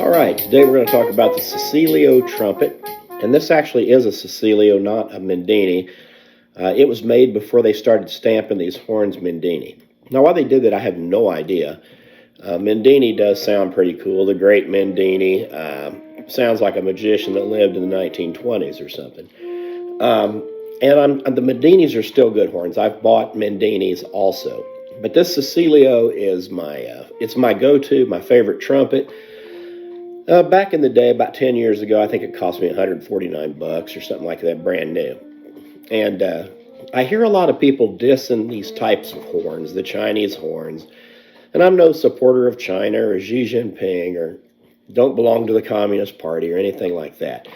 All right, today we're going to talk about the Cecilio Trumpet, and this actually is a Cecilio, not a Mendini. It was made before they started stamping these horns Mendini. Now, why they did that, I have no idea. Mendini does sound pretty cool. The great Mendini sounds like a magician that lived in the 1920s or something. The Mendinis are still good horns. I've bought Mendinis also, but this Cecilio is it's my go-to, my favorite trumpet. Back in the day, about 10 years ago, I think it cost me $149 or something like that, brand new. And I hear a lot of people dissing these types of horns, the Chinese horns. And I'm no supporter of China or Xi Jinping or don't belong to the Communist Party or anything like that.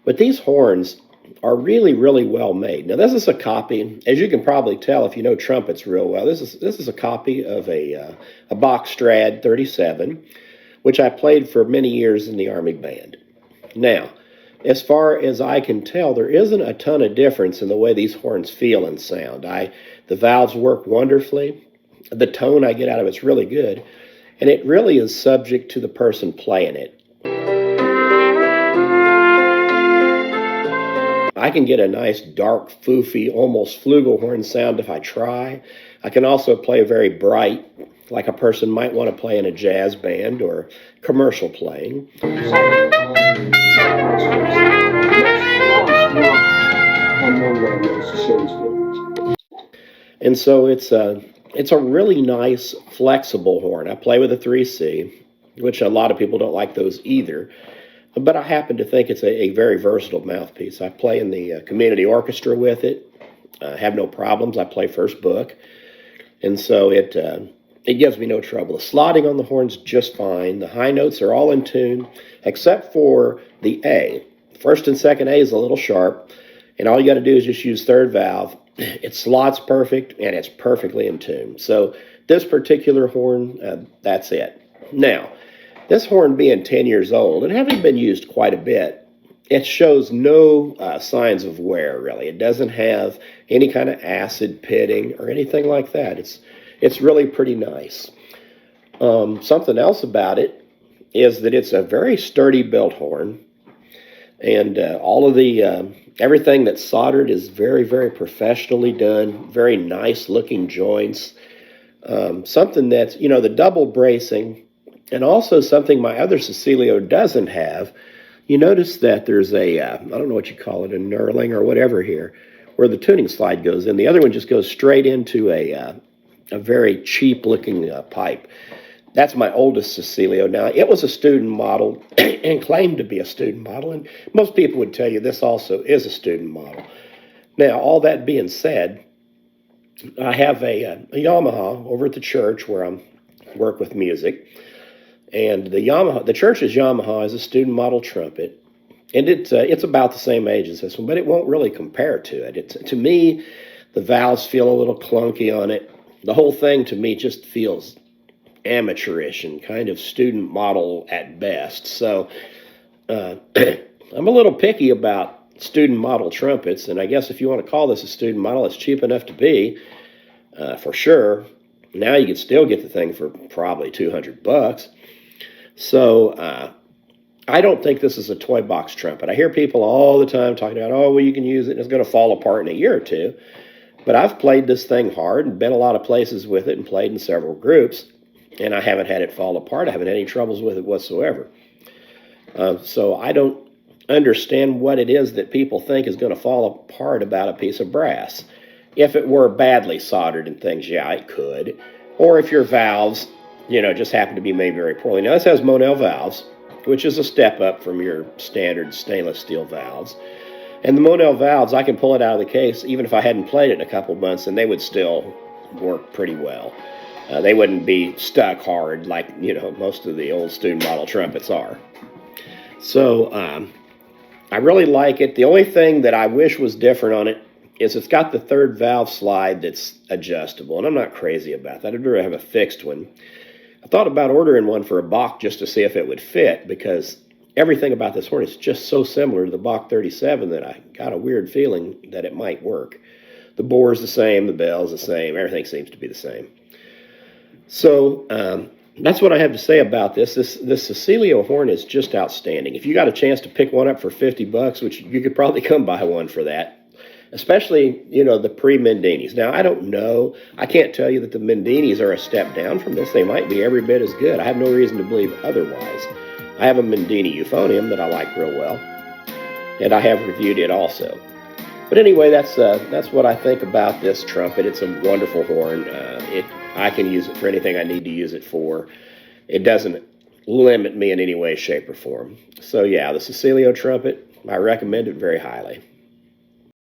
But these horns are really, really well made. Now, this is a copy, as you can probably tell if you know trumpets real well. This is a copy of a Bach Strad 37, which I played for many years in the Army Band. Now, as far as I can tell, there isn't a ton of difference in the way these horns feel and sound. The valves work wonderfully. The tone I get out of it's really good, and it really is subject to the person playing it. I can get a nice, dark, foofy, almost flugelhorn sound if I try. I can also play very bright, like a person might want to play in a jazz band or commercial playing. And so it's a really nice, flexible horn. I play with a 3C, which a lot of people don't like those either. But I happen to think it's a very versatile mouthpiece. I play in the community orchestra with it. I have no problems. I play first book. And so it gives me no trouble. The slotting on the horn's just fine. The high notes are all in tune, except for the A. First and second A is a little sharp, and all you got to do is just use third valve. It slots perfect, and it's perfectly in tune. So this particular horn, that's it. Now, this horn being 10 years old and having been used quite a bit, it shows no signs of wear, really. It doesn't have any kind of acid pitting or anything like that. It's really pretty nice. Something else about it is that it's a very sturdy built horn, and all of the everything that's soldered is very, very professionally done, very nice looking joints. Something that's, the double bracing, and also something my other Cecilio doesn't have. You notice that there's I don't know what you call it, a knurling or whatever here, where the tuning slide goes in. The other one just goes straight into a very cheap-looking pipe. That's my oldest Cecilio. Now, it was a student model and claimed to be a student model, and most people would tell you this also is a student model. Now, all that being said, I have a Yamaha over at the church where I work with music, and the church's Yamaha is a student model trumpet, and it's about the same age as this one, but it won't really compare to it. To me, the valves feel a little clunky on it. The whole thing to me just feels amateurish and kind of student model at best. So I'm a little picky about student model trumpets, and I guess if you want to call this a student model, it's cheap enough to be, for sure. Now you can still get the thing for probably $200. So I don't think this is a toy box trumpet. I hear people all the time talking about, oh, well, you can use it and it's going to fall apart in a year or two. But I've played this thing hard and been a lot of places with it and played in several groups, and I haven't had it fall apart. I haven't had any troubles with it whatsoever. So I don't understand what it is that people think is going to fall apart about a piece of brass. If it were badly soldered and things, yeah, it could. Or if your valves, just happen to be made very poorly. Now, this has Monel valves, which is a step up from your standard stainless steel valves. And the Monel valves, I can pull it out of the case even if I hadn't played it in a couple months, and they would still work pretty well. They wouldn't be stuck hard like, most of the old student model trumpets are. So I really like it. The only thing that I wish was different on it is it's got the third valve slide that's adjustable, and I'm not crazy about that. I'd rather have a fixed one. I thought about ordering one for a Bach just to see if it would fit, because everything about this horn is just so similar to the Bach 37 that I got a weird feeling that it might work. The bore's the same, the bell's the same, everything seems to be the same. So That's what I have to say about this. This Cecilio horn is just outstanding. If you got a chance to pick one up for $50, which you could probably come buy one for that, especially the pre-Mendinis. Now I don't know. I can't tell you that the Mendinis are a step down from this. They might be every bit as good. I have no reason to believe otherwise. I have a Mendini euphonium that I like real well, and I have reviewed it also. But anyway, that's what I think about this trumpet. It's a wonderful horn. I can use it for anything I need to use it for. It doesn't limit me in any way, shape, or form. So yeah, the Cecilio trumpet, I recommend it very highly.